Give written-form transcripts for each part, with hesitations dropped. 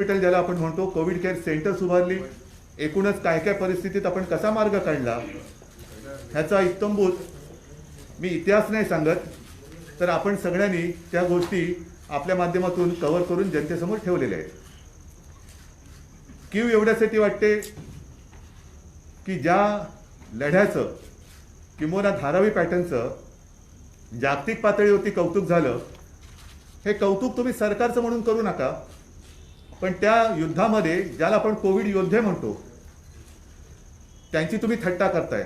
Hospital ज्याला आपण म्हणतो, कोविड केअर सेंटर्स उभारली, एकूणच काय काय परिस्थितीत आपण कसा मार्ग काढला ह्याचा इत्तंभूत मी इतिहास नाही सांगत, तर आपण सगळ्यांनी त्या गोष्टी आपल्या माध्यमातून कव्हर करून जनतेसमोर ठेवलेल्या आहेत. कीव एवढ्यासाठी वाटते की ज्या लढ्याचं किंवा धारावी पॅटर्नचं जागतिक पातळीवरती कौतुक झालं, हे कौतुक तुम्ही सरकारचं म्हणून करू नका, पण त्या युद्धामध्ये ज्याला आपण कोविड योद्धे म्हणतो त्यांची तुम्ही थट्टा करताय.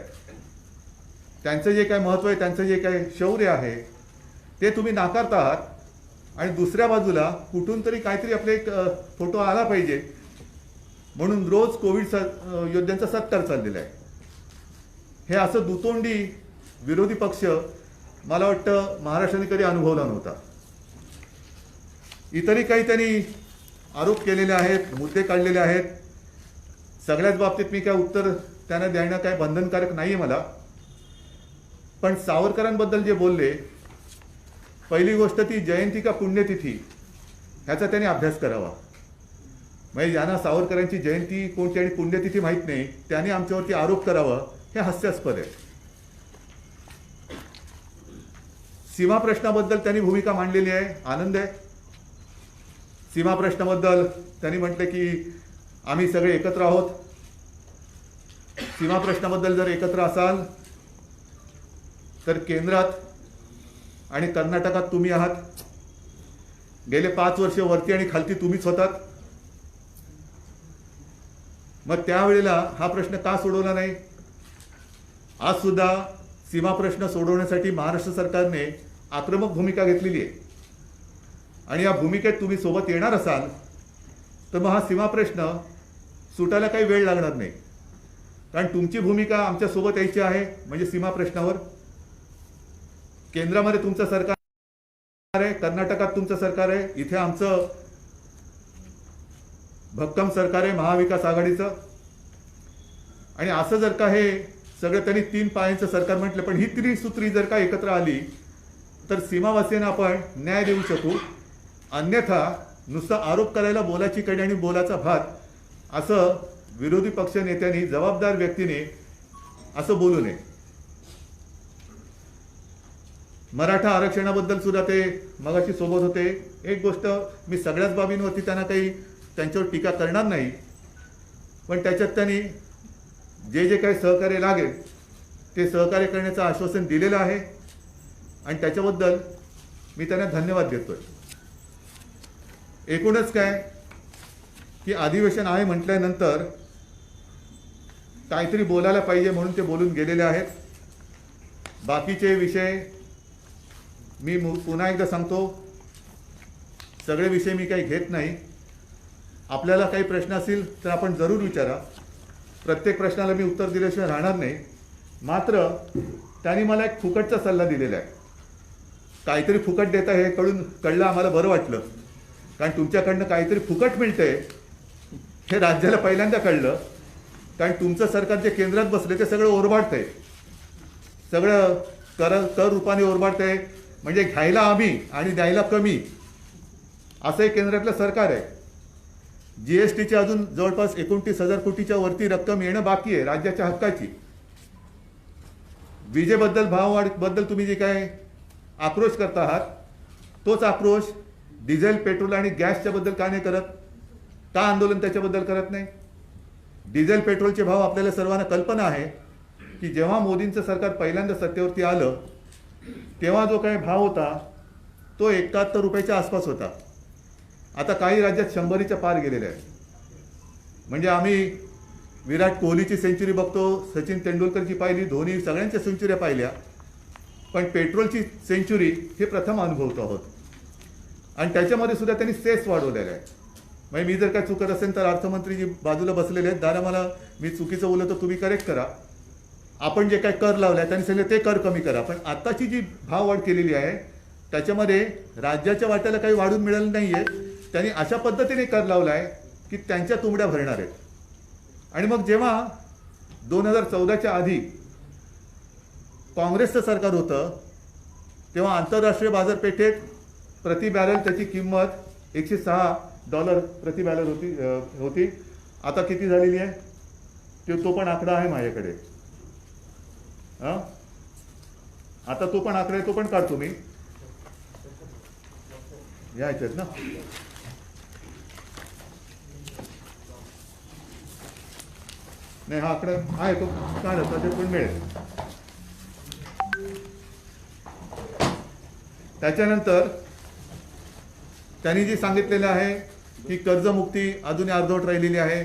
त्यांचं जे काय महत्त्व आहे, त्यांचं जे काय शौर्य आहे ते तुम्ही नाकारता आहात आणि दुसऱ्या बाजूला कुठून तरी काहीतरी आपले एक फोटो आला पाहिजे म्हणून रोज कोविड योद्ध्यांचा सत्कार चाललेला आहे. हे असं दुतोंडी विरोधी पक्ष मला वाटतं महाराष्ट्राने कधी अनुभवला नव्हता. इतरही काही त्यांनी आरोप केलेले आहेत, मुद्दे काढलेले आहेत. सगळ्याच बाबतीत मी काय उत्तर त्यांना देणं काय बंधनकारक नाही आहे मला. पण सावरकरांबद्दल जे बोलले, पहिली गोष्ट ती जयंती का पुण्यतिथी ह्याचा त्यांनी अभ्यास करावा. म्हणजे ज्यांना सावरकरांची जयंती कोणती आणि पुण्यतिथी माहीत नाही त्यांनी आमच्यावरती आरोप करावा, हे हास्यास्पद आहे. सीमा प्रश्नाबद्दल त्यांनी भूमिका मांडलेली आहे, आनंद आहे. सीमा प्रश्नाबद्दल त्यांनी म्हटलं की आम्ही सगळे एकत्र आहोत. सीमा प्रश्नाबद्दल जर एकत्र असाल तर केंद्रात आणि कर्नाटकात तुम्ही आहात. गेले 5 वर्ष वरती आणि खालती तुम्हीच होतात. मग त्यावेळेला हा प्रश्न का सोडवला नाही? आज सुद्धा सीमा प्रश्न सोडवण्यासाठी महाराष्ट्र सरकारने आक्रमक भूमिका घेतलेली आहे आणि या भूमिकेत तुम्ही सोबत येणार असाल तर मग हा सीमा प्रश्न सुटायला काही वेळ लागणार नाही. कारण तुमची भूमिका आमच्या सोबत यायची आहे. म्हणजे सीमा प्रश्नावर केंद्रामध्ये तुमचं सरकार आहे, कर्नाटकात तुमचं सरकार आहे, इथे आमचं भक्कम सरकार आहे महाविकास आघाडीचं. आणि असं जर का हे सगळं त्यांनी 3 पायांचं सरकार म्हटलं, पण ही त्रिसूत्री जर का एकत्र आली तर सीमावासियांना आपण न्याय देऊ शकू. अन्यथा नुसतं आरोप करायला बोलाची कडी आणि बोलाचा भात असं विरोधी पक्ष नेत्यांनी, जबाबदार व्यक्तीने असं बोलू नये. मराठा आरक्षणाबद्दल सुद्धा ते मगाशी सोबत होते. एक गोष्ट, मी सगळ्याच बाबींवरती त्यांना काही त्यांच्यावर टीका करणार नाही, पण त्याच्यात त्यांनी जे जे काही सहकार्य लागेल ते सहकार्य करण्याचं आश्वासन दिलेलं आहे आणि त्याच्याबद्दल मी त्यांना धन्यवाद देतोय. एकूणच काय की अधिवेशन आहे म्हटल्यानंतर काहीतरी बोलायला पाहिजे म्हणून ते बोलून गेलेले आहेत. बाकीचे विषय मी पुन्हा एकदा सांगतो, सगळे विषय मी काही घेत नाही. आपल्याला काही प्रश्न असतील तर आपण जरूर विचारा. प्रत्येक प्रश्नाला मी उत्तर दिल्याशिवाय राहणार नाही. मात्र त्यांनी मला एक फुकटचा सल्ला दिलेला आहे. काहीतरी फुकट देता हे कळलं आम्हाला बरं वाटलं, कारण तुमच्याकडनं काहीतरी फुकट मिळतंय हे राज्याला पहिल्यांदा कळलं. कारण तुमचं सरकार जे केंद्रात बसले ते सगळं ओरबाडतंय, सगळं कर रूपाने ओरबाडतंय. म्हणजे घ्यायला आम्ही आणि द्यायला कमी असं एक केंद्रातलं सरकार आहे. जीएसटीची अजून जवळपास 29,000 कोटीच्या वरती रक्कम येणं बाकी आहे राज्याच्या हक्काची. विजेबद्दल, भाववाढीबद्दल तुम्ही जे काय आक्रोश करता आहात तोच आक्रोश डिझेल, पेट्रोल आणि गॅसच्या बद्दल का नाही करत? का आंदोलन त्याच्याबद्दल करत नाही? डिझेल पेट्रोलचे भाव आपल्याला सर्वांना कल्पना आहे की जेव्हा मोदींचं सरकार पहिल्यांदा सत्तेवरती आलं तेव्हा जो काही भाव होता तो 71 रुपयाच्या आसपास होता. आता काही राज्यात 100च्या पार गेलेले आहे. म्हणजे आम्ही विराट कोहलीची सेंचुरी बघतो, सचिन तेंडुलकरची पाहिली, धोनी, सगळ्यांच्या सेंचुऱ्या पाहिल्या, पण पेट्रोलची सेंचुरी हे प्रथम अनुभवतो आहोत. आणि त्याच्यामध्ये सुद्धा त्यांनी सेस वाढवलेला आहे. म्हणजे मी जर काय चुकत असेल तर अर्थमंत्रीजी बाजूला बसलेले आहेत, दादा मला मी चुकीचं बोललं तर तुम्ही करेक्ट करा. आपण जे काय कर लावलाय त्यांनी सांगितलं ते कर कमी करा. पण आत्ताची जी भाववाढ केलेली आहे त्याच्यामध्ये राज्याच्या वाट्याला काही वाढून मिळालं नाही आहे. त्यांनी अशा पद्धतीने कर लावला आहे की त्यांच्या तुंबड्या भरणार आहेत. आणि मग जेव्हा 2014च्या आधी काँग्रेसचं सरकार होतं तेव्हा आंतरराष्ट्रीय बाजारपेठेत प्रति बॅरल त्याची किंमत 106 डॉलर प्रति बॅलर होती. आता किती झालेली आहे तो पण आकडा आहे माझ्याकडे. आता तो पण आकडा आहे, तो पण काढतो मी या ह्याच्यात ना. नाही हा आकडा आहे तो काढ, त्याच्यात पण मिळेल. त्याच्यानंतर त्यांनी जी सांगितलेलं आहे की कर्जमुक्ती अजूनही अर्धवट राहिलेली आहे.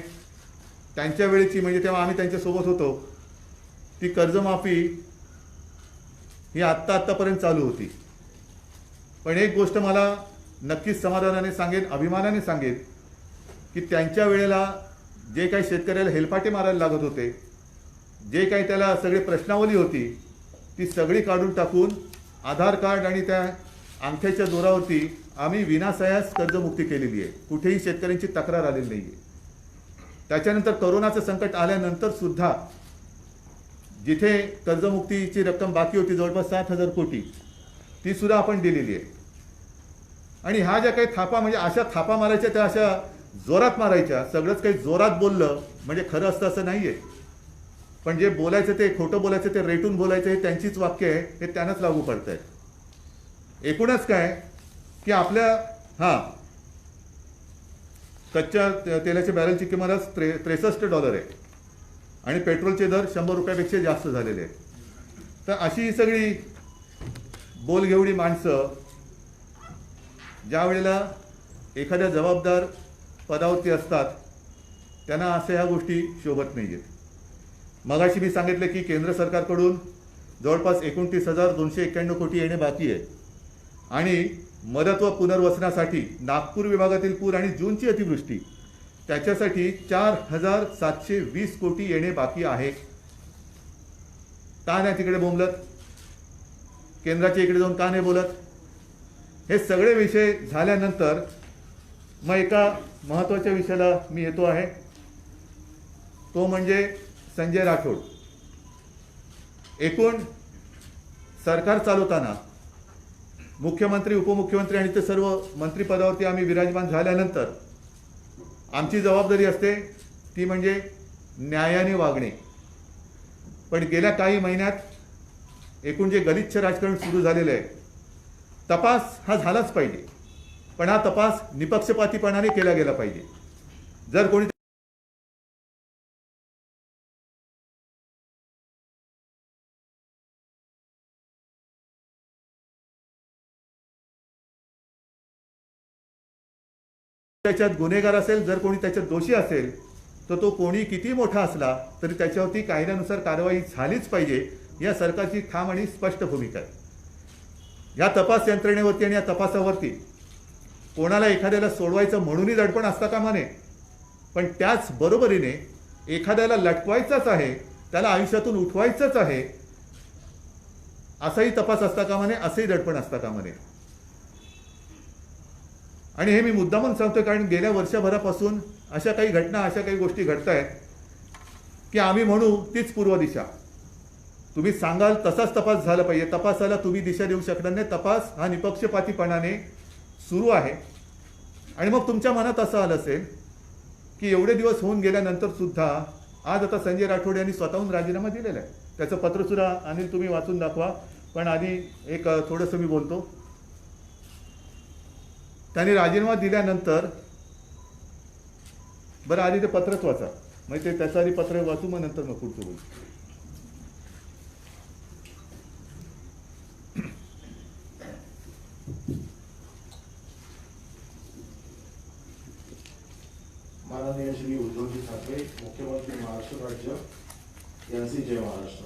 त्यांच्या वेळेची म्हणजे तेव्हा आम्ही त्यांच्यासोबत होतो ती कर्जमाफी ही आत्तापर्यंत चालू होती. पण एक गोष्ट मला नक्कीच समाधानाने सांगेन, अभिमानाने सांगेन की त्यांच्या वेळेला जे काही शेतकऱ्याला हेलपाटे मारायला लागत होते, जे काही त्याला सगळी प्रश्नावली होती, ती सगळी काढून टाकून आधार कार्ड आणि त्या अंगठ्याच्या जोरावरती आम्ही विनासायास कर्जमुक्ती केलेली आहे. कुठेही शेतकऱ्यांची तक्रार आलेली नाही आहे. त्याच्यानंतर कोरोनाचं संकट आल्यानंतर सुद्धा जिथे कर्जमुक्तीची रक्कम बाकी होती जवळपास 7,000 कोटी, ती सुद्धा आपण दिलेली आहे. आणि ह्या ज्या काही थापा म्हणजे अशा थापा मारायच्या त्या अशा जोरात मारायच्या. सगळंच काही जोरात बोललं म्हणजे खरं असतं असं नाही आहे. पण जे बोलायचं ते खोटं बोलायचं ते रेटून बोलायचं हे त्यांचीच वाक्य आहे, हे त्यांनाच लागू पडत आहे. एकूणच काय की आपल्या कच्च्या तेलाच्या बॅरलची किंमत आज $63 आहे आणि पेट्रोलचे दर ₹100 जास्त झालेले आहेत. तर अशी ही सगळी बोलघेवडी माणसं ज्या वेळेला एखाद्या जबाबदार पदावरती असतात त्यांना अशा ह्या गोष्टी शोभत नाही आहेत. मगाशी मी सांगितलं की केंद्र सरकारकडून जवळपास 29,291 कोटी येणे बाकी आहे आणि मदत व पुनर्वसनासाठी नागपूर विभागातील पूर आणि जूनची अतिवृष्टी त्याच्यासाठी 4,720 कोटी येणे बाकी आहे. का नाही तिकडे बोंबलत? केंद्राच्या इकडे जाऊन का नाही बोलत? हे सगळे विषय झाल्यानंतर मग एका महत्त्वाच्या विषयाला मी येतो आहे, तो म्हणजे संजय राठोड. एकूण सरकार चालवताना मुख्यमंत्री, उपमुख्यमंत्री आणि ते सर्व मंत्रिपदावरती आम्ही विराजमान झाल्यानंतर आमची जबाबदारी असते ती म्हणजे न्यायाने वागणे. पण गेल्या काही महिन्यात एकूण जे गलिच्छ राजकारण सुरू झालेलं आहे, तपास हा झालाच पाहिजे, पण हा तपास निपक्षपातीपणाने केला गेला पाहिजे. जर कोणी त्याच्यात गुन्हेगार असेल, जर कोणी त्याच्यात दोषी असेल, तर तो कोणी किती मोठा असला तरी त्याच्यावरती कायद्यानुसार कारवाई झालीच पाहिजे. या सरकारची ठाम आणि स्पष्ट भूमिका आहे. या तपास यंत्रणेवरती आणि या तपासावरती कोणाला एखाद्याला सोडवायचं म्हणूनही दडपण असता कामा नये, पण त्याच बरोबरीने एखाद्याला लटकवायचंच आहे, त्याला आयुष्यातून उठवायचंच आहे असाही तपास असता कामा नये, असंही दडपण असता कामा नये. आणि हे मी मुद्दामून सांगतोय कारण गेल्या वर्षभरापासून अशा काही घटना, अशा काही गोष्टी घडत आहेत की आम्ही म्हणू तीच पूर्व दिशा. तुम्ही सांगाल तसाच तपास झाला पाहिजे. तपासाला तुम्ही दिशा देऊ शकणार नाही. तपास हा निपक्षपातीपणाने सुरू आहे. आणि मग तुमच्या मनात असं आलं असेल की एवढे दिवस होऊन गेल्यानंतर सुद्धा आज आता संजय राठोड यांनी स्वतःहून राजीनामा दिलेला आहे. त्याचं पत्रसुद्धा अनिल तुम्ही वाचून दाखवा. पण आधी एक थोडंसं मी बोलतो. त्यांनी राजीनामा दिल्यानंतर बरं आधी ते पत्रच वाचा, म्हणजे त्याचं आधी पत्र वाचू, मग नंतर मग पुढचं बोलू. माननीय श्री उद्धवजी ठाकरे, मुख्यमंत्री महाराष्ट्र राज्य यांचे जय महाराष्ट्र.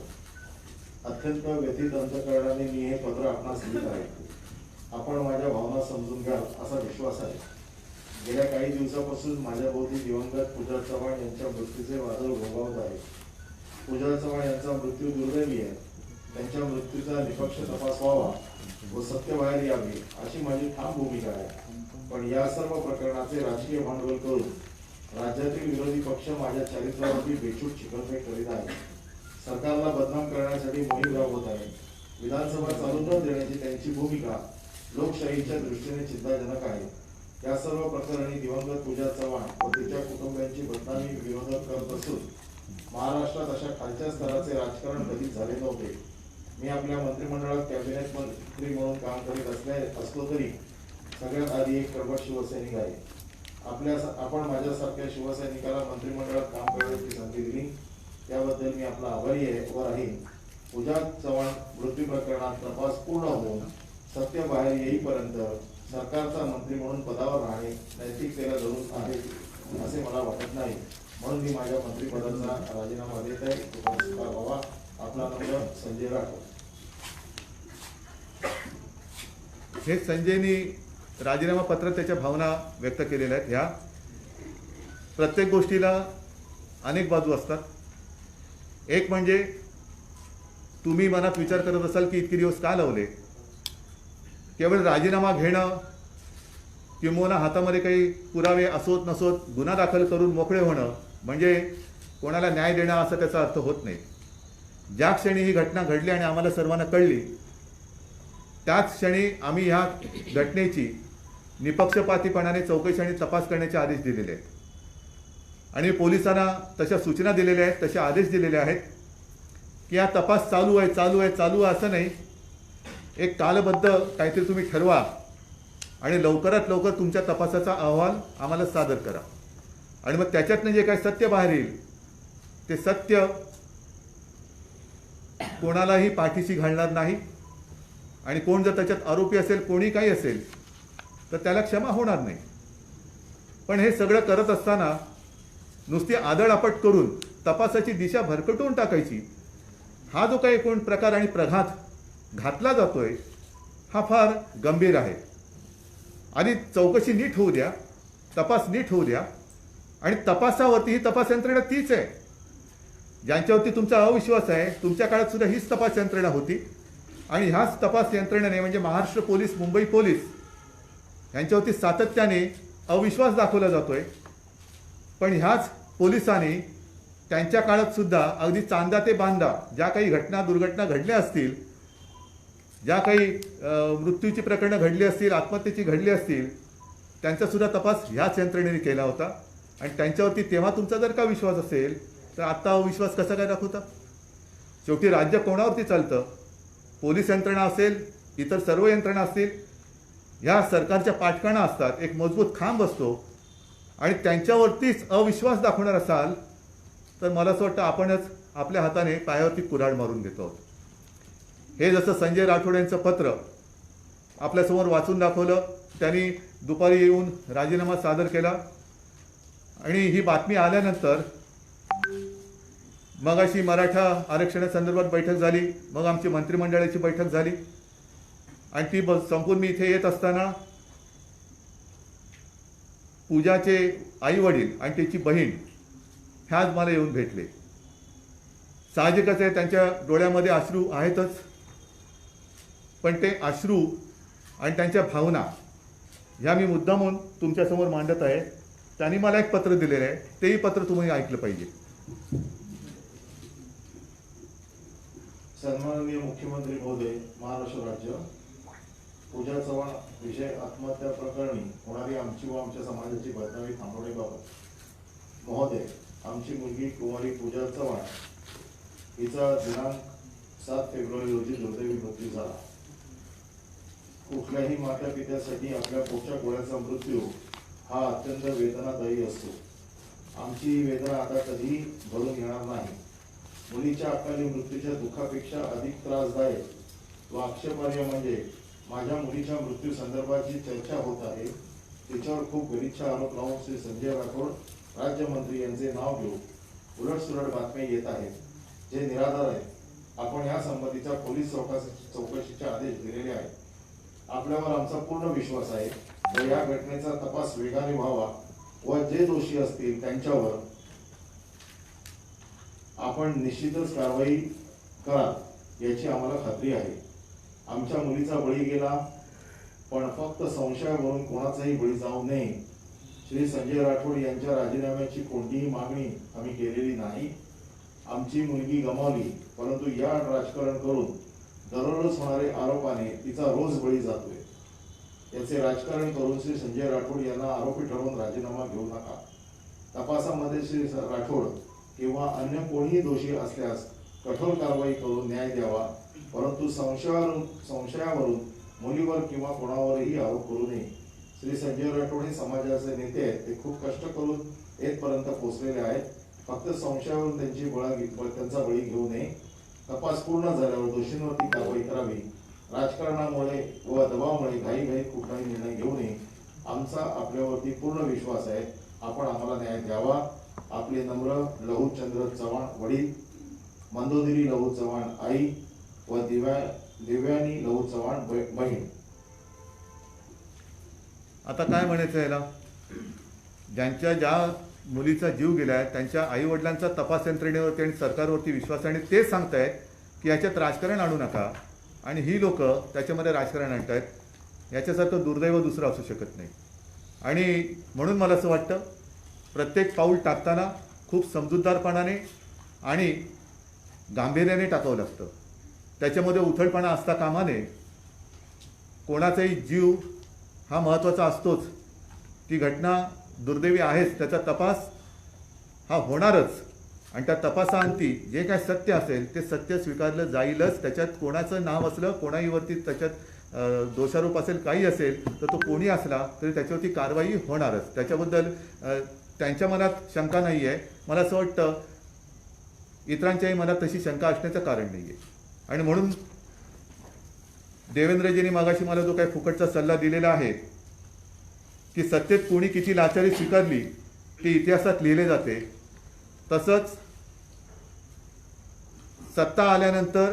अत्यंत व्यथित अंतःकरणाने मी हे पत्र आपणास लिहित आहे. आपण माझ्या भावना समजून घ्याल असा विश्वास आहे. गेल्या काही दिवसापासून माझ्याभोवती दिवंगत पूजा चव्हाण यांच्या मृत्यूचे वादळ घोंघावत आहे. पूजा चव्हाण यांचा मृत्यू दुर्दैवी आहे. त्यांच्या मृत्यूचा निपक्ष तपास व्हावा व सत्य बाहेर यावे अशी माझी ठाम भूमिका आहे. पण या सर्व प्रकरणाचे राजकीय भांडवल करून राज्यातील विरोधी पक्ष माझ्या चरित्रावरती बेछूट चिखलफेक करीत आहे. सरकारला बदनाम करण्यासाठी मोहीम राबवत आहे. विधानसभा चालू न देण्याची त्यांची भूमिका लोकशाहीच्या दृष्टीने चिंताजनक आहे. या सर्व प्रकरणी दिवंगत पूजा चव्हाण व तिच्या कुटुंबियांची बदनामी विरोधक करत असून महाराष्ट्रात अशा खालच्या स्तराचे राजकारण कधीच झाले नव्हते. मी आपल्या मंत्रिमंडळात कॅबिनेट मंत्री म्हणून काम करीत असलो तरी सगळ्यात आधी एक प्रबळ शिवसैनिक आहे. आपण माझ्यासारख्या शिवसैनिकाला मंत्रिमंडळात काम करण्याची संधी दिली त्याबद्दल मी आपला आभारी आहे व राहीन. पूजा चव्हाण मृत्यू प्रकरणात तपास पूर्ण होऊन सत्य बाहेर येईपर्यंत सरकारचा मंत्री म्हणून पदावर राहणे नैतिकतेला धरून आहे असे मला वाटत नाही. म्हणून मी माझ्या मंत्रिपदाचा राजीनामा देत आहे. स्वीकारावा. आपला नंबर संजय राठोड. हे संजयनी राजीनामा पत्र त्याच्या भावना व्यक्त केलेल्या आहेत. ह्या प्रत्येक गोष्टीला अनेक बाजू असतात. एक म्हणजे तुम्ही मनात विचार करत असाल की इतके दिवस का लावले. केवळ राजीनामा घेणं किंवा हातामध्ये काही पुरावे असोत नसोत गुन्हा दाखल करून मोकळे होणं म्हणजे कोणाला न्याय देणं असा त्याचा अर्थ होत नाही. ज्या क्षणी ही घटना घडली आणि आम्हाला सर्वांना कळली त्याच क्षणी आम्ही ह्या घटनेची निपक्षपातीपणाने चौकशी आणि तपास करण्याचे आदेश दिलेले आहेत आणि पोलिसांना तशा सूचना दिलेल्या आहेत, तसे आदेश दिलेले आहेत की हा तपास चालू आहे असं नाही. एक कालबद्ध काहीतरी तुम्ही ठरवा आणि लवकरात लवकर तुमच्या तपासाचा अहवाल आम्हाला सादर करा आणि मग त्याच्यातनं जे काही सत्य बाहेर येईल ते सत्य कोणालाही पाठीशी घालणार नाही आणि कोण जर त्याच्यात आरोपी असेल, कोणी काही असेल तर त्याला क्षमा होणार नाही. पण हे सगळं करत असताना नुसती आदळआपट करून तपासाची दिशा भरकटवून टाकायची हा जो काही एकूण प्रकार आणि प्रघात घातला जातोय हा फार गंभीर आहे. आणि चौकशी नीट होऊ द्या, तपास नीट होऊ द्या आणि तपासावरती ही तपास यंत्रणा तीच आहे ज्यांच्यावरती तुमचा अविश्वास आहे. तुमच्या काळात सुद्धा हीच तपास यंत्रणा होती आणि ह्याच तपास यंत्रणेने म्हणजे महाराष्ट्र पोलीस, मुंबई पोलीस यांच्यावरती सातत्याने अविश्वास दाखवला जातोय. पण ह्याच पोलिसांनी त्यांच्या काळात सुद्धा अगदी चांदा ते बांदा ज्या काही दुर्घटना घडल्या असतील, ज्या काही मृत्यूची प्रकरणं घडली असतील, आत्महत्येची घडली असतील त्यांचा सुद्धा तपास ह्याच यंत्रणेने केला होता. आणि त्यांच्यावरती तेव्हा तुमचा जर का विश्वास असेल तर आत्ता अविश्वास कसा काय दाखवता. शेवटी राज्य कोणावरती चालतं, पोलीस यंत्रणा असेल, इतर सर्व यंत्रणा असतील, ह्या सरकारच्या पाठकाणा असतात, एक मजबूत खांब असतो आणि त्यांच्यावरतीच अविश्वास दाखवणार असाल तर मला असं वाटतं आपणच आपल्या हाताने पायावरती कुऱ्हाड मारून घेतो आहोत. हे जसं संजय राठोड यांचं पत्र आपल्यासमोर वाचून दाखवलं, त्यांनी दुपारी येऊन राजीनामा सादर केला आणि ही बातमी आल्यानंतर मग अशी मराठा आरक्षणासंदर्भात बैठक झाली, मग आमची मंत्रिमंडळाची बैठक झाली आणि ती संपून मी इथे येत असताना पूजाचे आई वडील आणि त्याची बहीण ह्याच मला येऊन भेटले. साहजिकच आहे त्यांच्या डोळ्यामध्ये अश्रू आहेतच, पण ते अश्रू आणि त्यांच्या भावना ह्या मी मुद्दामून तुमच्यासमोर मांडत आहे. त्यांनी मला एक पत्र दिलेलं आहे, तेही पत्र तुम्ही ऐकलं पाहिजे. सन्माननीय मुख्यमंत्री महोदय, महाराष्ट्र राज्य. पूजा चव्हाण विषय आत्महत्या प्रकरणी होणारी आमची व आमच्या समाजाची बदनामी थांबवण्याबाबत महोदय, आमची मुलगी कुमारी पूजा चव्हाण हिचा दिनांक 7 फेब्रुवारी रोजी दुर्दैवी मृत्यू झाला. कुठल्याही माता पित्यासाठी आपल्या पोटच्या गोळ्याचा मृत्यू हा अत्यंत वेदनादायी असतो. आमची ही वेदना आता कधी भरून येणार नाही. मुलीच्या अकाली मृत्यूच्या दुःखापेक्षा अधिक त्रासदायक व आक्षेपार्ह म्हणजे माझ्या मुलीच्या मृत्यू संदर्भात जी चर्चा होत आहे तिच्यावर खूप गलिच्छ आरोप लावून श्री संजय राठोड राज्यमंत्री यांचे नाव घेऊन उलटसुलट बातम्या येत आहेत जे निराधार आहेत. आपण या संबंधीच्या पोलीस चौकशीचे आदेश दिलेले आहेत. आपल्यावर आमचा पूर्ण विश्वास आहे व या घटनेचा तपास वेगाने व्हावा व जे दोषी असतील त्यांच्यावर आपण निश्चितच कारवाई कराल याची आम्हाला खात्री आहे. आमच्या मुलीचा बळी गेला पण फक्त संशयावरून कोणाचाही बळी जाऊ नये. श्री संजय राठोड यांच्या राजीनाम्याची कोणतीही मागणी आम्ही केलेली नाही. आमची मुलगी गमावली परंतु याड राजकारण करून दररोज होणारे आरोपाने तिचा रोज बळी जातोय. याचे राजकारण करून श्री संजय राठोड यांना आरोपी ठरवून राजीनामा घेऊ नका. तपासामध्ये श्री राठोड किंवा अन्य कोणीही दोषी असल्यास कठोर कारवाई करून न्याय द्यावा, परंतु संशयावरून मुलीवर किंवा कोणावरही आरोप करू नये. श्री संजय राठोड हे समाजाचे नेते आहेत. ते खूप कष्ट करून येथपर्यंत पोहोचलेले आहेत. फक्त संशयावरून त्यांचा बळी घेऊ नये. तपास पूर्ण झाल्यावर दोषींवरती कारवाई करावी. राजकारणामुळे व दबावामुळे घाईघाई कुठलाही निर्णय घेऊ नये. आमचा आपल्यावरती पूर्ण विश्वास आहे. आपण आम्हाला न्याय द्यावा. आपले नम्र लहूचंद्र चव्हाण वडील, मंदोदरी लहू चव्हाण आई व दिव्यानी लहू चव्हाण बहीण. आता काय म्हणायचं याला, ज्या मुलीचा जीव गेलाय त्यांच्या आई वडिलांचा तपास यंत्रणेवरती आणि सरकारवरती विश्वास आहे आणि ते सांगतायत की याच्यात राजकारण आणू नका, आणि ही लोक त्याच्यामध्ये राजकारण आणतायत. याच्यासारखं दुर्दैव दुसरं असू शकत नाही. आणि म्हणून मला असं वाटतं प्रत्येक पाऊल टाकताना खूप समजूतदारपणाने आणि गांभीर्याने टाकावं लागतं. त्याच्यामध्ये उथळपणा असता कामा नये. कोणाचाही जीव हा महत्त्वाचा असतोच. ती घटना दुर्दैवी आहेच, त्याचा तपास हा होणारच, आणि त्या तपासाअंती जे काय सत्य असेल ते सत्य स्वीकारलं जाईलच. त्याच्यात कोणाचं नाव असलं, कोणाहीवरती त्याच्यात दोषारोप असेल, काही असेल, तर तो कोणी असला तरी त्याच्यावरती कारवाई होणारच. त्याच्याबद्दल त्यांच्या मनात शंका नाही आहे. मला असं वाटतं इतरांच्याही मनात तशी शंका असण्याचं कारण नाही आहे. आणि म्हणून देवेंद्रजींनी मागाशी मला जो काही फुकटचा सल्ला दिलेला आहे की सत्तेत कोणी किती लाचारी स्वीकारली ती इतिहासात लिहिले जाते, तसंच सत्ता आल्यानंतर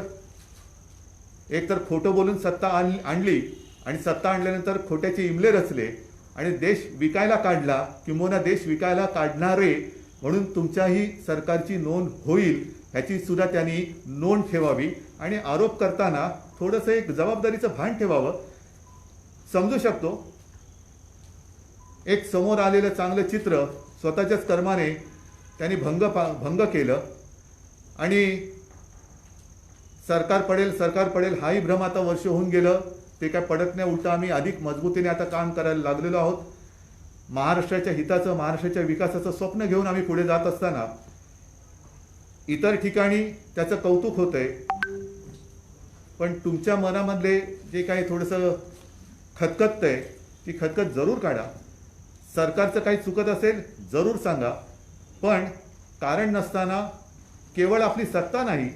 एकतर खोटं बोलून सत्ता आणली आणि सत्ता आणल्यानंतर खोट्याचे इमले रचले आणि देश विकायला काढला, किंबहुना देश विकायला काढणारे म्हणून तुमच्याही सरकारची नोंद होईल ह्याची सुद्धा त्यांनी नोंद ठेवावी. आणि आरोप करताना थोडंसं एक जबाबदारीचं भान ठेवावं. समजू शकतो एक समोर आलेलं चांगलं चित्र स्वतःच्याच कर्माने त्यांनी भंग केलं आणि सरकार पडेल हाही भ्रम आता वर्ष होऊन गेलं. ते काय पडत नाही, उलटं आम्ही अधिक मजबूतीने आता काम करायला लागलेलो आहोत. महाराष्ट्राच्या हिताचं, महाराष्ट्राच्या विकासाचं स्वप्न घेऊन आम्ही पुढे जात असताना इतर ठिकाणी त्याचं कौतुक होतंय, पण तुमच्या मनामधले जे काही थोडंसं खतखततंय ती खतखत जरूर काढा. सरकारचं काही चुकत असेल जरूर सांगा, पण कारण नसताना केवळ आपली सत्ता नाही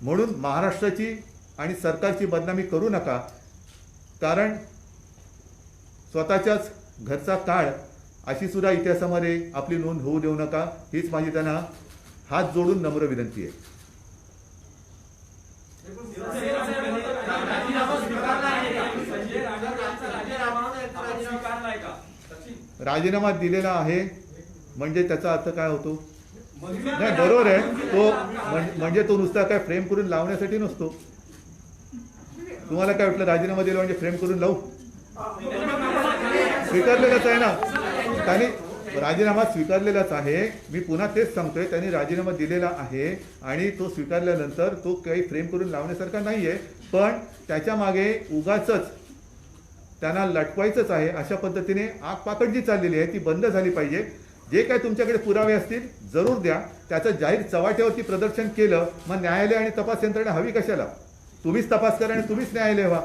म्हणून महाराष्ट्राची आणि सरकारची बदनामी करू नका. कारण स्वतःच्याच घरचा काळ अशी सुद्धा इतिहासामध्ये आपली नोंद होऊ देऊ नका. हीच माझी त्यांना हात जोडून नम्र विनंती आहे. राजीनामा दिलेला आहे म्हणजे त्याचा अर्थ काय होतो? नाही, बरोबर आहे. तो म्हणजे तो नुसता काय फ्रेम करून लावण्यासाठी नसतो. तुम्हाला काय वाटलं राजीनामा दिला म्हणजे फ्रेम करून लावू? स्वीकारलेलाच आहे ना त्यांनी, राजीनामा स्वीकारलेलाच आहे. मी पुन्हा तेच सांगतोय, त्यांनी राजीनामा दिलेला आहे आणि तो स्वीकारल्यानंतर तो काही फ्रेम करून लावण्यासारखा नाही आहे. पण त्याच्या मागे उगाचच त्यांना लटवायचंच आहे अशा पद्धतीने आगपाखड जी चाललेली आहे ती बंद झाली पाहिजे. जे काय तुमच्याकडे पुरावे असतील जरूर द्या. त्याचं जाहीर चव्हाट्यावरती प्रदर्शन केलं मग न्यायालय आणि तपास यंत्रणा हवी कशाला? तुम्हीच तपास करा आणि तुम्हीच न्यायालय व्हा.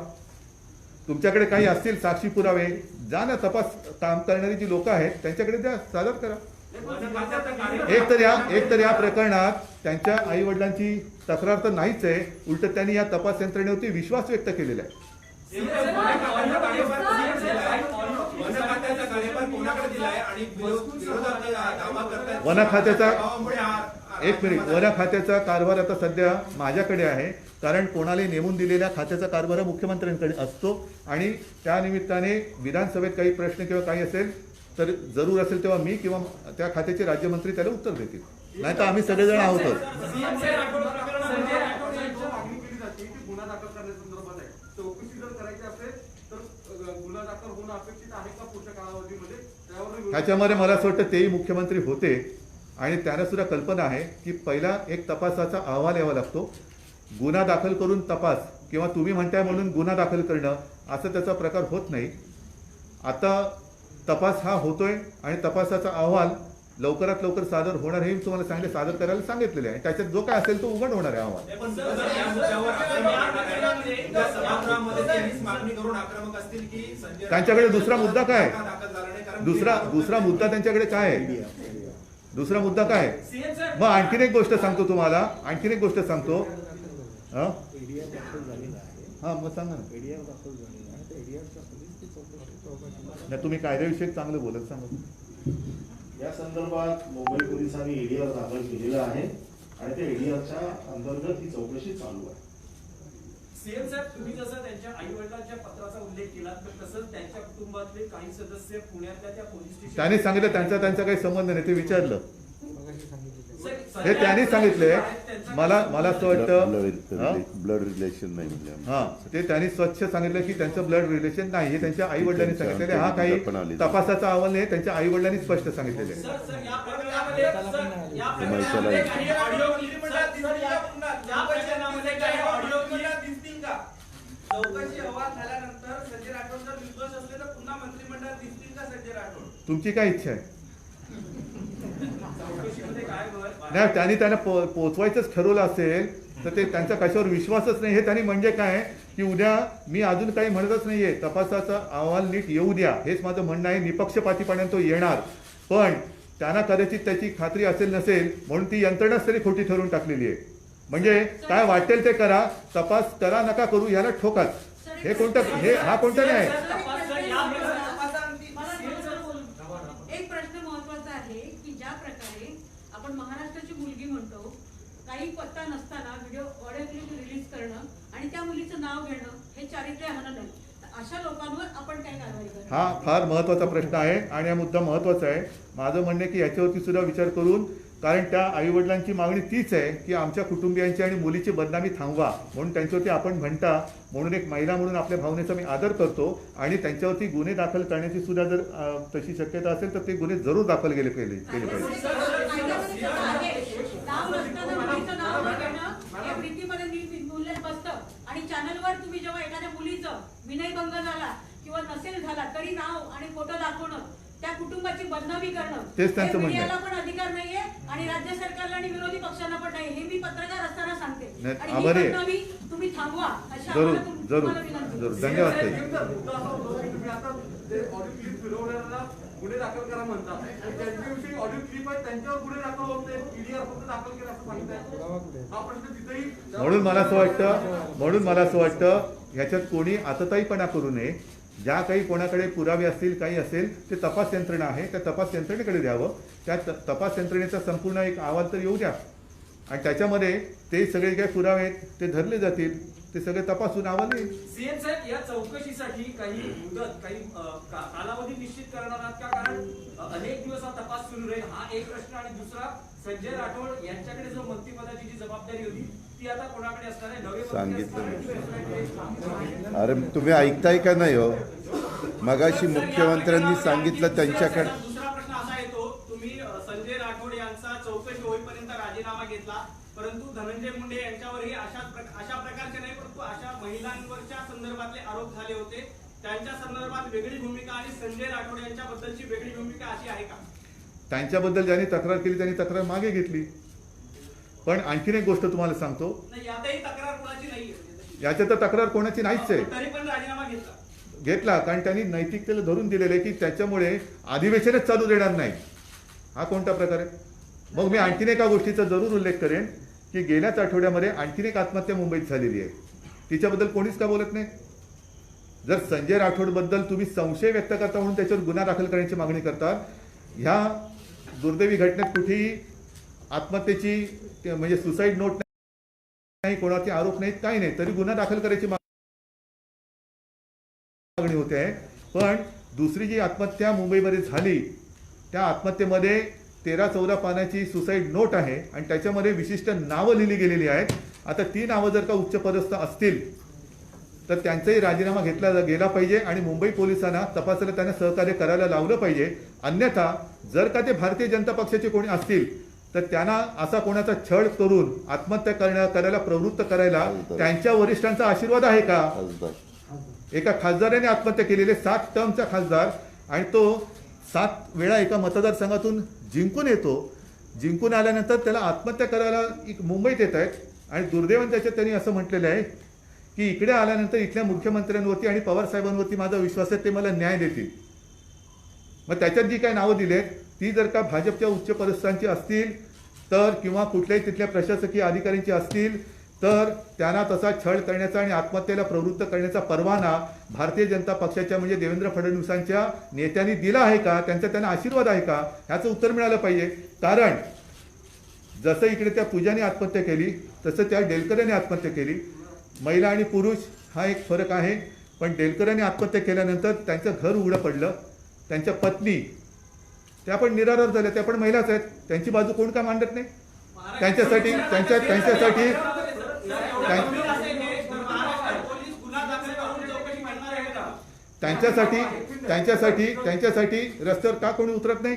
तुमच्याकडे काही असतील साक्षी पुरावे, जा ना, तपास काम करणारी जी लोक आहेत त्यांच्याकडे द्या, सादर करा. एक तर या प्रकरणात त्यांच्या आई वडिलांची तक्रार तर नाहीच आहे, उलट त्यांनी या तपास यंत्रणेवरती विश्वास व्यक्त केलेला आहे. वन खात्याचा कारभार आता सध्या माझ्याकडे आहे, कारण कोणाला नेमून दिलेल्या खात्याचा कारभार हा मुख्यमंत्र्यांकडे असतो आणि त्या निमित्ताने विधानसभेत काही प्रश्न किंवा काही असेल तर जरूर असेल तेव्हा मी किंवा त्या खात्याचे राज्यमंत्री त्याला उत्तर देतील. नाही तर आम्ही सगळेजण आहोतच. ह्याच्यामध्ये मला असं वाटतं तेही मुख्यमंत्री होते आणि त्यांना सुद्धा कल्पना आहे की पहिला एक तपासाचा अहवाल यावा लागतो. गुन्हा दाखल करून तपास किंवा तुम्ही म्हणताय म्हणून गुन्हा दाखल करणं असं त्याचा प्रकार होत नाही. आता तपास हा होतोय आणि तपासाचा अहवाल लवकरात लवकर सादर होणार हे मी तुम्हाला सादर करायला सांगितलेले आहे. त्याच्यात जो काय असेल तो उघड होणार आहे अहवाल. पण सर, या मुद्द्यावर सभागृहामध्ये त्यांनीच मागणी करून आक्रमक असतील की संजय त्यांच्याकडे दुसरा मुद्दा काय आहे? दाखल झाला नाही, कारण दुसरा मुद्दा त्यांच्याकडे काय आहे? दुसरा मुद्दा काय आहे? सीएम सर, मग आणखीन एक गोष्ट सांगतो तुम्हाला, आणखीन एक गोष्ट सांगतो. हा मग सांगा ना. नाही, तुम्ही कायद्याविषयी चांगलं बोलत सांगा. या संदर्भात मुंबई पोलिसांनी ईडीआर दाखल केलेला आहे आणि त्या ईडीआरच्या अंतर्गत ही चौकशी चालू आहे. सीएम साहेब, तुम्ही जसं त्यांच्या आई वडिलांच्या पत्राचा उल्लेख केला, तर तसंच त्यांच्या कुटुंबातले काही सदस्य पुण्यातल्या त्या पोलीस स्टेशन त्याने सांगितलं त्यांचा काही संबंध नाही, ते विचारलं. हे त्यांनी सांगितले. मला असं वाटतं ब्लड रिलेशन नाही म्हणजे हा, ते त्यांनी स्वच्छ सांगितलं की त्यांचं ब्लड रिलेशन नाही, हे त्यांच्या आई वडिलांनी सांगितलेले. हा काही तपासाचा अहवाल नाही, त्यांच्या आई वडिलांनी स्पष्ट सांगितलेले आहे. सर, या प्रकरणामध्ये या प्रकरणामध्ये काही ऑडिओ दिसतील का? चौकशी अहवाल झाल्यानंतर संजय राठोड जर निर्दोष असले तर पुन्हा मंत्रिमंडळात दिसतील का संजय राठोड? तुमची काय इच्छा आहे? चौकशीमध्ये काय नाही, त्यांना पोचवायचंच ठरवलं असेल तर ते त्यांचा कशावर विश्वासच नाही. हे त्यांनी म्हणजे काय की उद्या मी अजून काही म्हणतच नाहीये, तपासाचा अहवाल नीट येऊ द्या हेच माझं म्हणणं आहे. निपक्षपातीपणे तो येणार, पण त्यांना कदाचित त्याची खात्री असेल नसेल म्हणून ती यंत्रणाच तरी खोटी ठरवून टाकलेली आहे. म्हणजे काय वाटेल ते करा, तपास करा नका करू याला ठोकाच. हे कोणतं हा कोणता न्याय? एक प्रश्न महत्वाचा आहे की ज्या प्रकारे आपण महाराष्ट्राची मुलगी म्हणतो, काही पत्ता नसताना व्हिडिओ ऑडिओ क्लिप रिलीज करणं आणि त्या मुलीचं नाव घेणं हे चारित्र्य हनन नाही. अशा लोकांवर आपण काय कारवाई करतो? हा फार महत्वाचा प्रश्न आहे आणि हा मुद्दा महत्वाचा आहे. माझं म्हणणं आहे की याच्यावरती सुद्धा विचार करून, कारण त्या आईवडिलांची मागणी तीच आहे की आमच्या कुटुंबियांची आणि मुलीची बदनामी थांबवा म्हणून त्यांच्यावरती आपण म्हणता म्हणून एक महिला म्हणून आपल्या भावनेचा मी आदर करतो आणि त्यांच्यावरती गुन्हे दाखल करण्याची सुद्धा जर तशी शक्यता असेल तर ते गुन्हे जरूर दाखल केले पाहिजे. नाव नसताना मुलीचं नाव न घेणं हे प्रीतीमध्ये निर्मूल्यन बसतं. आणि चॅनलवर तुम्ही जेव्हा एखाद्या मुलीचं विनयभंग झाला किंवा नसेल झाला तरी नाव आणि फोटो दाखवणं, त्या कुटुंबाची बदनामी करणं, तेच त्यांचं म्हणणं आहे. मीडियाला पण अधिकार नाहीये आणि राज्य सरकारला आणि विरोधी पक्षांना पण नाही. हे मी पत्रकार असताना सांगते. नाही, आणि ही आभारी आहे. बदनामी तुम्ही थांबवा अशी जरूर आम्हाला जरूर तुम्हाला विनंती. जरूर धन्यवाद ताई. तुम्ही आता ते ऑडिओ क्लिप फिरवणाऱ्याला गुन्हे दाखल करा म्हणता आणि त्यांच्याविषयी ऑडिओ क्लिप आहे त्यांच्यावर गुन्हे दाखल होते, ईडीआर फक्त दाखल केला असं सांगताय. हा प्रश्न तिथेही म्हणून मला असं वाटतं ह्याच्यात कोणी आतताईपणा करू नये. ज्या काही कोणाकडे पुरावे असतील काही असेल ते तपास यंत्रणा आहे, त्या तपास यंत्रणेकडे द्यावं. त्या तपास यंत्रणेचा संपूर्ण एक अहवाल तर येऊ द्या आणि त्याच्यामध्ये ते सगळे काही पुरावे आहेत ते धरले जातील, ते सगळे तपासून अहवाल येईल. सीएम साहेब, या चौकशीसाठी काही मुदत, काही कालावधी निश्चित करणार आहात का? कारण अनेक दिवस हा तपास सुरू राहील, हा एक प्रश्न. आणि दुसरा, संजय राठोड यांच्याकडे जो मंत्रिपदाची जी जबाबदारी होती ती आता कोणाकडे असणार आहे? नवे मंत्री असणार आहे? अरे तुम्ही ऐकताय का नाही हो? मगाशी मुख्यमंत्र्यांनी सांगितलं त्यांच्याकडे. दुसरा प्रश्न असा येतो, तुम्ही संजय राठोड यांचा चौकशी होईपर्यंत राजीनामा घेतला, परंतु धनंजय मुंडे यांच्यावरही अशा प्रकारचे नाही परंतु अशा महिलांवरच्या संदर्भातले आरोप झाले होते. त्यांच्या संदर्भात वेगळी भूमिका आणि संजय राठोड यांच्याबद्दलची वेगळी भूमिका अशी आहे का? त्यांच्याबद्दल ज्यांनी तक्रार केली त्यांनी तक्रार मागे घेतली. पण आणखीन एक गोष्ट तुम्हाला सांगतो, नाही, यातही तक्रार कोणाची नाहीये. याच्यात तर तक्रार कोणाची नाहीच आहे. तरी पण राजीनामा घेतला कारण त्यांनी नैतिकतेला धरून दिलेलं आहे की त्याच्यामुळे अधिवेशनच चालू देणार नाही. हा कोणता प्रकार आहे? मग मी आणखीन एका गोष्टीचा जरूर उल्लेख करेन की गेल्याच आठवड्यामध्ये आणखीन एक आत्महत्या मुंबईत झालेली आहे. तिच्याबद्दल कोणीच का बोलत नाही? जर संजय राठोडबद्दल तुम्ही संशय व्यक्त करता म्हणून त्याच्यावर गुन्हा दाखल करण्याची मागणी करतात, ह्या दुर्दैवी घटनेत कुठेही आत्महत्येची म्हणजे सुसाईड नोट नाही, कोणाचे आरोप नाहीत, काही नाही, तरी गुन्हा दाखल करायची मागणी होते आहे. पण दुसरी जी आत्महत्या मुंबईमध्ये झाली त्या आत्महत्येमध्ये 13-14 पानाची सुसाईड नोट आहे आणि त्याच्यामध्ये विशिष्ट नावं लिहिली गेलेली आहेत. आता ती नावं जर का उच्चपदस्थ असतील तर त्यांचाही राजीनामा घेतला गेला पाहिजे आणि मुंबई पोलिसांना तपासाला त्यांना सहकार्य करायला लावलं पाहिजे. अन्यथा जर का ते भारतीय जनता पक्षाचे कोणी असतील तर त्यांना असा कोणाचा छळ करून आत्महत्या करायला प्रवृत्त करायला त्यांच्या वरिष्ठांचा आशीर्वाद आहे का? एका खासदाराने आत्महत्या केलेली आहे, 7 टर्मचा खासदार, आणि तो 7 वेळा एका मतदारसंघातून जिंकून येतो. जिंकून आल्यानंतर त्याला आत्महत्या करायला मुंबईत येत आहेत. आणि दुर्दैवाने त्याच्यात त्यांनी असं म्हटलेलं आहे की इकडे आल्यानंतर इथल्या मुख्यमंत्र्यांवरती आणि पवार साहेबांवरती माझा विश्वास आहे, ते मला न्याय देतील. मग त्याच्यात जी काही नावं दिली आहेत ती जर का भाजपच्या उच्च पदस्थांची असतील तर, किंवा कुठल्याही तिथल्या प्रशासकीय अधिकाऱ्यांची असतील तर, त्यांना तसा छळ करण्याचा आणि आत्महत्येला प्रवृत्त करण्याचा परवाना भारतीय जनता पक्षाच्या म्हणजे देवेंद्र फडणवीसांच्या नेत्यांनी दिला आहे का, त्यांना आशीर्वाद आहे का, ह्याचं उत्तर मिळालं पाहिजे. कारण जसं इकडे त्या पूजाने आत्महत्या केली तसं त्या डेलकरांनी आत्महत्या केली. महिला आणि पुरुष हा एक फरक आहे, पण डेलकरांनी आत्महत्या केल्यानंतर त्यांचं घर उघडं पडलं. त्यांच्या पत्नी त्या पण निराधार झाल्या, त्या पण महिलाच आहेत. त्यांची बाजू कोण का मांडत नाही? त्यांच्यासाठी रस्त्यावर का कोणी उतरत नाही?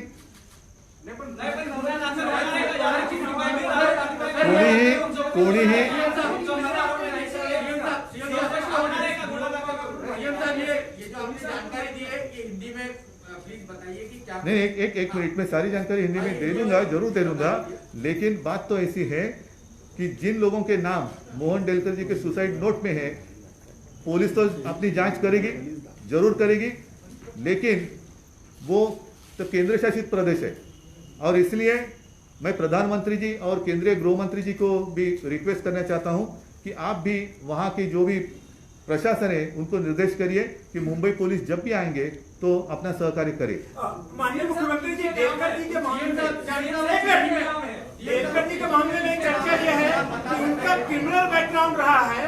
कोणीही नहीं, एक मिनट में सारी जानकारी हिंदी में दे दूंगा, जरूर दे दूंगा. लेकिन बात तो ऐसी है कि जिन लोगों के नाम मोहन डेलकर जी के सुसाइड नोट में है, पुलिस तो अपनी जांच करेगी, जरूर करेगी, लेकिन वो तो केंद्र शासित प्रदेश है. और इसलिए मैं प्रधानमंत्री जी और केंद्रीय गृह मंत्री जी को भी रिक्वेस्ट करना चाहता हूं कि आप भी वहां की जो भी प्रशासन है उनको निर्देश करिए कि मुंबई पुलिस जब भी आएंगे तो अपना सहकार्य करे. माननीय मुख्यमंत्री जी, डेलकर जी के मामले में चर्चा यह है कि उनका क्रिमिनल बैकग्राउंड रहा है,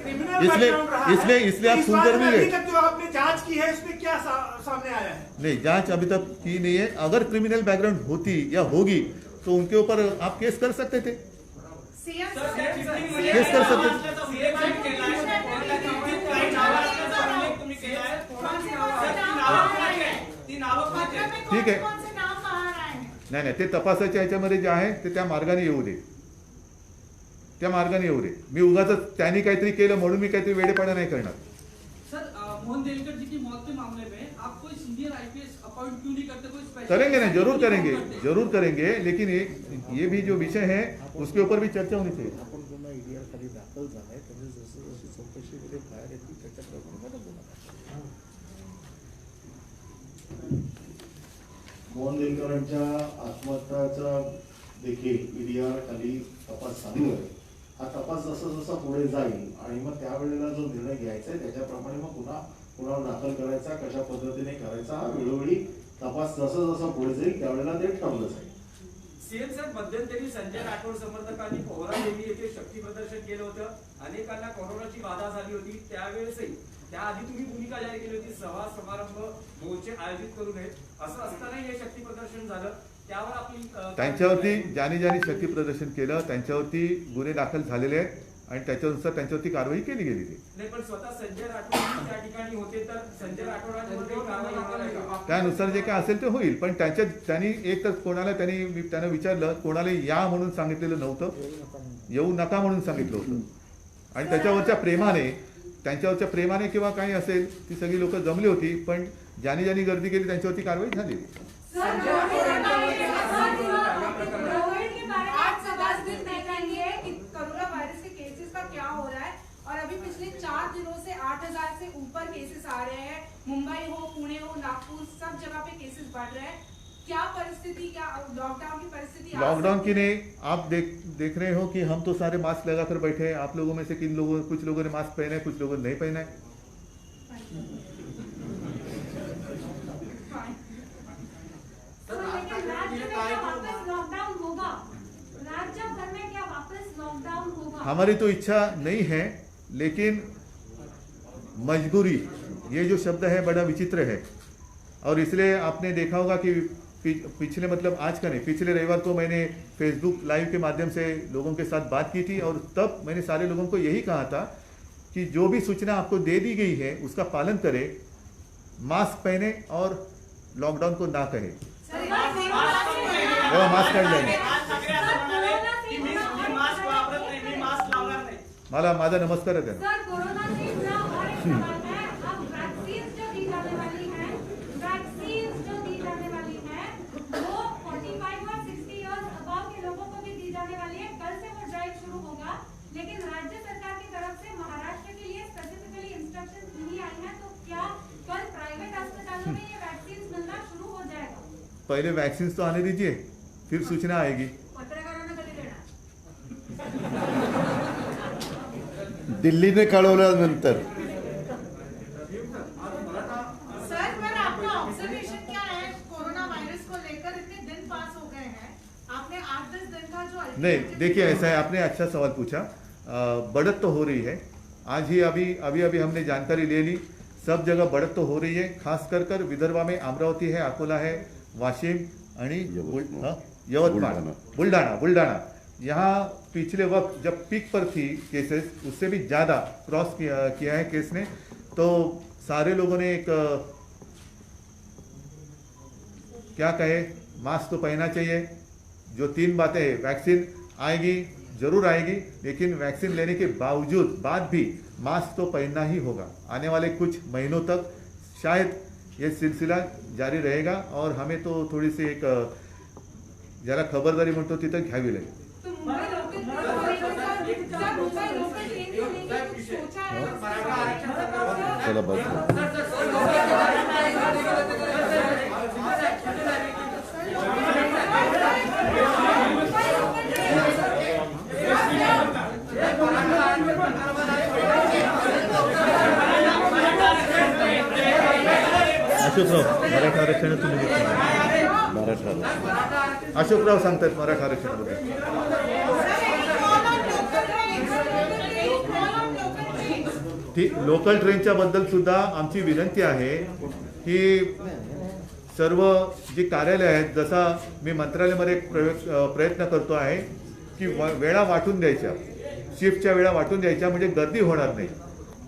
इसलिए आप सुनकर भी अभी तक जो आपने जांच की है उसमें क्या सामने आया है? नहीं, जांच अभी तक की नहीं है. अगर क्रिमिनल बैकग्राउंड होती या होगी तो उनके ऊपर आप केस कर सकते थे, केस कर सकते थे. ठीक आहे. नाही, ते तपासाच्या ह्याच्यामध्ये जे आहे ते त्या मार्गाने येऊ दे, त्या मार्गाने येऊ दे. मी उगाच त्यांनी काहीतरी केलं म्हणून मी काहीतरी वेडेपणा नाही करणार. सर, मोहन डेलकर जी की मौत के मामले में आप कोई सीनियर आईपीएस अपॉइंट क्यों नहीं करते? कोई स्पेशल करेंगे ना, जरूर करेंगे, लेकिन ये भी जो विषय है उसके ऊपर भी चर्चा होनी चाहिए. आपण पुन्हा ईडीआर खाली दाखल झालाय, त्याने जसं जशी चौकशीमध्ये बाहेर येतील त्याच्याप्रमाणे बोला. मोहन डेलकरांच्या आत्महत्याचा देखील ईडीआर खाली तपास चालू आहे. हा तपास जसा जसा पुढे जाईल आणि मग त्यावेळेला जो निर्णय घ्यायचा आहे त्याच्याप्रमाणे मग पुन्हा दाखल करायचा, कशा पद्धतीने करायचा, हा वेळोवेळी तपास जसा जसा पुढे जाईल त्यावेळेला ते ठरलं जाईल. सीएम साहेब, मध्यंतरी संजय राठोड समर्थकांनी पोहरा देवी येथे शक्ती प्रदर्शन केलं होतं. अनेकांना कोरोनाची बाधा झाली होती. त्यावेळेसही त्याआधी तुम्ही भूमिका जाहीर केली होती, सभा समारंभ मोर्चे आयोजित करू नयेत. असं असतानाही हे शक्ती प्रदर्शन झालं. त्यावर आपली त्यांच्यावरती ज्यांनी शक्ती प्रदर्शन केलं त्यांच्यावरती गुन्हे दाखल झालेले आहेत आणि त्याच्यानुसार त्यांच्यावरती कारवाई केली गेलेली. नाही, पण स्वतः संजय राठोड त्या ठिकाणी होते तर संजय राठोडांवर काही कारवाई होणार आहे का? त्यानुसार जे काय असेल ते होईल. पण त्यांनी एक तर त्यांना विचारलं, कोणाला या म्हणून सांगितलेलं नव्हतं, येऊ नका म्हणून सांगितलं होतं. आणि त्यांच्यावरच्या प्रेमाने किंवा काही असेल ती सगळी लोक जमली होती. पण ज्यांनी गर्दी केली त्यांच्यावरती कारवाई झाली. और अभी पिछले 4 दिनों से 8,000 से ऊपर केसेस आ रहे हैं. मुंबई हो, पुणे हो, नागपुर, सब जगह पे केसेस बढ़ रहे हैं. क्या परिस्थिति, क्या लॉकडाउन की परिस्थिति? लॉकडाउन की नहीं, आप देख रहे हो कि हम तो सारे मास्क लगाकर बैठे हैं. आप लोगों में से कुछ लोगों ने मास्क पहना है, कुछ लोगों ने नहीं पहना है. हमारी तो इच्छा नहीं है, लेकिन मजबूरी, ये जो शब्द है बड़ा विचित्र है. और इसलिए आपने देखा होगा कि पिछले आज का नहीं, पिछले रविवार को मैंने फेसबुक लाइव के माध्यम से लोगों के साथ बात की थी. और तब मैंने सारे लोगों को यही कहा था कि जो भी सूचना आपको दे दी गई है उसका पालन करें, मास्क पहने और लॉकडाउन को ना कहें. मास्क काढ लेंगे. मला माझा नमस्कार आहे त्यांना. पहले वैक्सीन तो आने दीजिए, फिर सूचना आएगी। पत्रकारांना कधी देणार? दिल्लीने कळवल्यानंतर सर पर आपका ऑब्जर्वेशन क्या है कोरोना वायरस को लेकर? इतने दिन पास हो गए हैं, आपने 8-10 दिन का जो नहीं, देखिए ऐसा है, आपने अच्छा सवाल पूछा। बढ़त तो हो रही है। आज ही अभी हमने जानकारी ले ली, सब जगह बढ़त तो हो रही है। खास कर विदर्भा में अमरावती है, अकोला है, वाशिम आणि यवतमाळ, बुलढाणा यहाँ पिछले वक्त जब पीक पर थी केसेस, उससे भी ज़्यादा क्रॉस किया है केस ने। तो सारे लोगों ने एक क्या कहे, मास्क तो पहनना चाहिए। जो 3 बातें हैं, वैक्सीन आएगी, जरूर आएगी, लेकिन वैक्सीन लेने के बाद भी मास्क तो पहनना ही होगा। आने वाले कुछ महीनों तक शायद ये सिलसिला जारी रहेगा और हमें तो थोड़ी सी एक जरा खबरदारी म्हणतो तिथं घ्यावी लागेल। तो मुंबई लोकल ट्रेन को लेकर कुछ सोचा है? चला बस अशोकराव, मराठा आरक्षण तुम्ही मराठा अशोकराव सांगतात मराठा आरक्षणाबद्दल। लोकल ट्रेनच्या बद्दल सुद्धा आमची विनंती आहे की सर्व जी कार्यालय आहेत, जसा मी मंत्रालयामध्ये एक प्रयत्न करतो आहे की वेळा वाटून द्यायच्या, शिफ्टच्या वेळा वाटून द्यायच्या, म्हणजे गर्दी होणार नाही।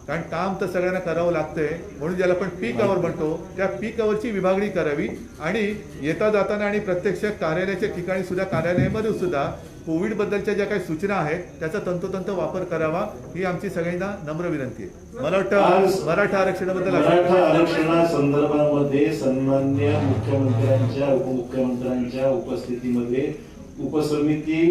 कारण काम तर सगळ्यांना करावं लागतंय, म्हणून ज्याला आपण पीक आवर म्हणतो त्या पीक आवरची विभागणी करावी आणि येता जाताना आणि प्रत्यक्ष कार्यालयाच्या ठिकाणी सुद्धा, कार्यालयामध्ये सुद्धा कोविड बद्दलच्या ज्या काही सूचना आहेत त्याचा तंतोतंत वापर करावा, ही आमची सगळ्यांना नम्र विनंती आहे। मला वाटतं मराठा आरक्षणाबद्दल मराठा आरक्षणासंदर्भामध्ये सन्माननीय मुख्यमंत्र्यांच्या, उपमुख्यमंत्र्यांच्या उपस्थितीमध्ये उपसमिती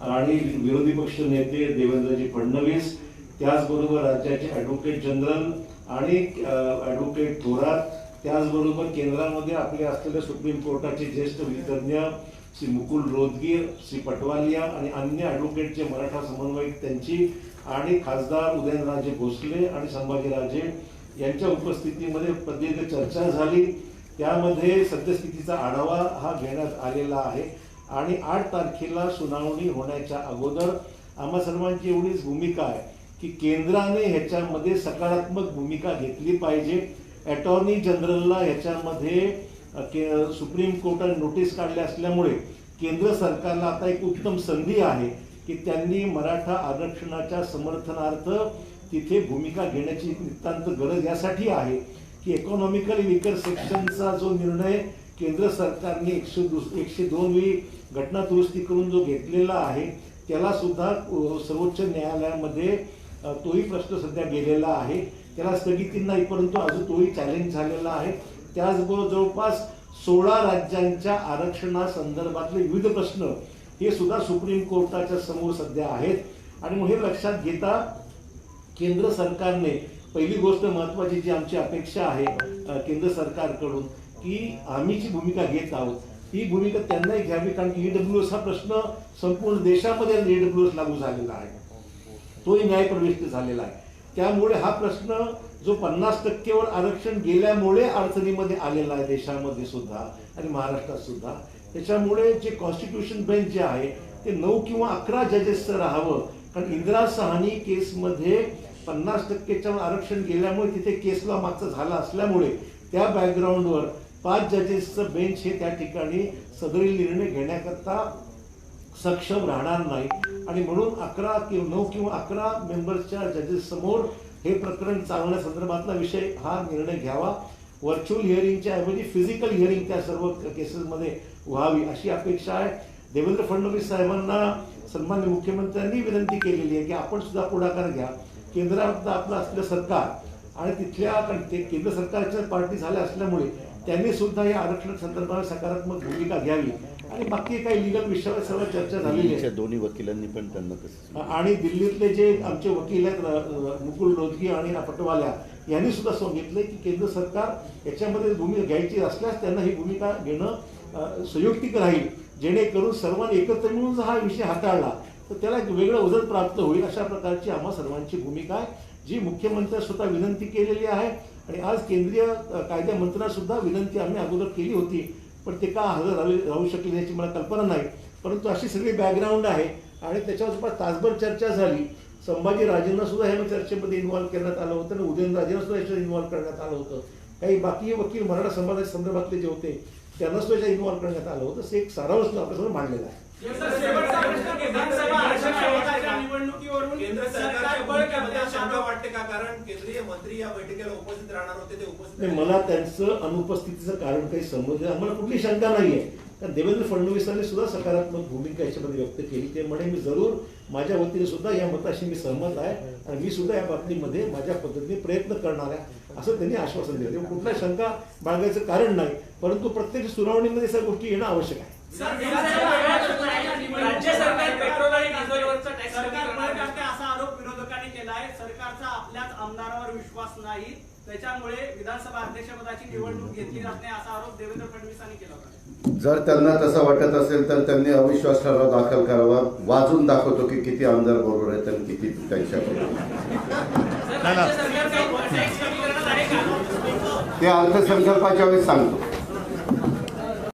आणि विरोधी पक्ष नेते देवेंद्रजी फडणवीस, त्याचबरोबर राज्याचे ॲडव्होकेट जनरल आणि ॲडव्होकेट थोरात, त्याचबरोबर केंद्रामध्ये आपले असलेले सुप्रीम कोर्टाचे ज्येष्ठ विधितज्ञ श्री मुकुल रोदगीर, श्री पटवालिया आणि अन्य ॲडव्होकेटचे मराठा समन्वयक त्यांची आणि खासदार उदयनराजे भोसले आणि संभाजीराजे यांच्या उपस्थितीमध्ये प्रदीर्घ चर्चा झाली। त्यामध्ये सद्यस्थितीचा आढावा हा घेण्यात आलेला आहे आणि 8 तारखेला सुनावणी होण्याच्या अगोदर आम्हा सर्वांची एवढीच भूमिका आहे की केंद्राने ह्याच्यामध्ये सकारात्मक भूमिका घेतली पाहिजे। अटॉर्नी जनरलला ह्याच्यामध्ये सुप्रीम कोर्टाने नोटीस काढल्या असल्यामुळे केंद्र सरकारला आता एक उत्तम संधी आहे की त्यांनी मराठा आरक्षणाच्या समर्थनार्थ तिथे भूमिका घेण्याची नितांत गरज यासाठी आहे की इकॉनॉमिकली वीकर सेक्शनचा जो निर्णय केंद्र सरकारने 102वी घटना दुरुस्ती करून जो घेतलेला आहे त्याला सुद्धा सर्वोच्च न्यायालयामध्ये तोही प्रश्न सध्या गेलेला आहे, त्याला स्थगिती नाही, परंतु अजून तोही चॅलेंज झालेला आहे। त्याचबरोबर जवळपास 16 राज्यांच्या आरक्षणासंदर्भातले विविध प्रश्न हे सुद्धा सुप्रीम कोर्टाच्या समोर सध्या आहेत आणि मग हे लक्षात घेता केंद्र सरकारने पहिली गोष्ट महत्त्वाची जी आमची अपेक्षा आहे केंद्र सरकारकडून की आम्ही जी भूमिका घेत आहोत ही भूमिका त्यांनाही घ्यावी, कारण की ईडब्ल्यूएस हा प्रश्न संपूर्ण देशामध्ये ईडब्ल्यूएस लागू झालेला आहे, तोही न्यायप्रविष्ट झालेला आहे। त्यामुळे हा प्रश्न जो 50% आरक्षण गेल्यामुळे अडचणीमध्ये आलेला आहे देशामध्ये सुद्धा आणि महाराष्ट्रात सुद्धा, त्याच्यामुळे जे कॉन्स्टिट्यूशन बेंच जे आहे ते 9 किंवा 11 जजेसचं राहावं, कारण इंदिरा सहानी केसमध्ये 50% आरक्षण गेल्यामुळे तिथे केसला मागचं झाला असल्यामुळे त्या बॅकग्राऊंडवर 5 जजेसचं बेंच हे त्या ठिकाणी सदरील निर्णय घेण्याकरता सक्षम राहणार नाही आणि म्हणून 9 किंवा 11 मेंबर्सच्या जजेस समोर हे प्रकरण चालवण्यासंदर्भातला विषय हा निर्णय घ्यावा। व्हर्च्युअल हिअरिंगच्या ऐवजी फिजिकल हिअरिंग त्या सर्व केसेसमध्ये व्हावी अशी अपेक्षा आहे। देवेंद्र फडणवीस साहेबांना सन्मान्य मुख्यमंत्र्यांनी विनंती केलेली आहे की आपण सुद्धा पुढाकार घ्या, केंद्रात आपलं असलेलं सरकार आणि तिथल्या केंद्र सरकारच्या पार्टी झाल्या असल्यामुळे त्यांनी सुद्धा या आरक्षण संदर्भात सकारात्मक भूमिका घ्यावी आणि बाकी काही लिगल विषयावर सर्व चर्चा झालेली आहे। दोन्ही वकिलांनी पण त्यांना कसं आणि दिल्लीतले जे आमचे वकील आहेत मुकुल रोदगी आणि पटवाल्या यांनी सुद्धा सांगितलं की केंद्र सरकार याच्यामध्ये भूमिका घ्यायची असल्यास त्यांना ही भूमिका घेणं संयुक्तिक राहील, जेणेकरून सर्वांनी एकत्र मिळून जर हा विषय हाताळला तर त्याला एक वेगळं वजन प्राप्त होईल. अशा प्रकारची आम्हा सर्वांची भूमिका आहे, जी मुख्यमंत्र्यांनी स्वतः विनंती केलेली आहे. आणि आज केंद्रीय कायदा मंत्र्यांना सुद्धा विनंती आम्ही अगोदर केली होती, पण ते का हजर राहू शकले याची मला कल्पना नाही. परंतु अशी सगळी बॅकग्राऊंड आहे आणि त्याच्यावर जवळपास तासभर चर्चा झाली. संभाजी राजेंना सुद्धा ह्या चर्चेमध्ये इन्व्हॉल्व करण्यात आलं होतं आणि उदयनराजेंना सुद्धा याच्यात इन्व्हॉल्व करण्यात आलं होतं. काही बाकी वकील मराठा समाजाच्या संदर्भातले जे होते त्यांना सुद्धा याच्यात इन्व्हॉल्व करण्यात आलं होतं. एक सारांश आपल्यासमोर मांडलेला आहे. शेवटचा प्रश्न, विधानसभा अध्यक्षपदाच्या निवडणुकीवरून केंद्र सरकार सरकारच्या बळ भूमिकेबद्दल शंका वाटते का? कारण केंद्रीय मंत्री या बैठकीला उपस्थित राहणार होते, ते उपस्थित नाही, मला त्यांचं अनुपस्थितीचं कारण काही समजलं नाही. आम्हाला कुठली शंका नाहीये, कारण देवेंद्र फडणवीसांनी सुद्धा सकारात्मक भूमिका याच्यामध्ये व्यक्त केली. ते म्हणे मी जरूर माझ्या वतीने सुद्धा या मताशी मी सहमत आहे आणि मी सुद्धा या बाबतीमध्ये माझ्या पद्धतीने प्रयत्न करणार आहे असं त्यांनी आश्वासन दिलं. तेव्हा कुठल्या शंका बाळगायचं कारण नाही, परंतु प्रत्यक्ष सुनावणीमध्ये सगळ्या गोष्टी येणं आवश्यक आहे. राज्य सरकार पेट्रोल आणि डिझेलवरचा टॅक्स सरकारकडे असा आरोप विरोधकांनी केला आहे. सरकारचा आपल्याच आमदारावर विश्वास नाही, त्याच्यामुळे विधानसभा अध्यक्षपदाची निवडणूक घेतली जात नाही असा आरोप देवेंद्र फडणवीसांनी केला होता. जर त्यांना तसं वाटत असेल तर त्यांनी अविश्वास ठराव दाखल करावा. वाजून दाखवतो की किती आमदार बरोबर आहेत आणि किती त्यांच्याबरोबर. ते अर्थसंकल्पाच्या वेळेस सांगतो.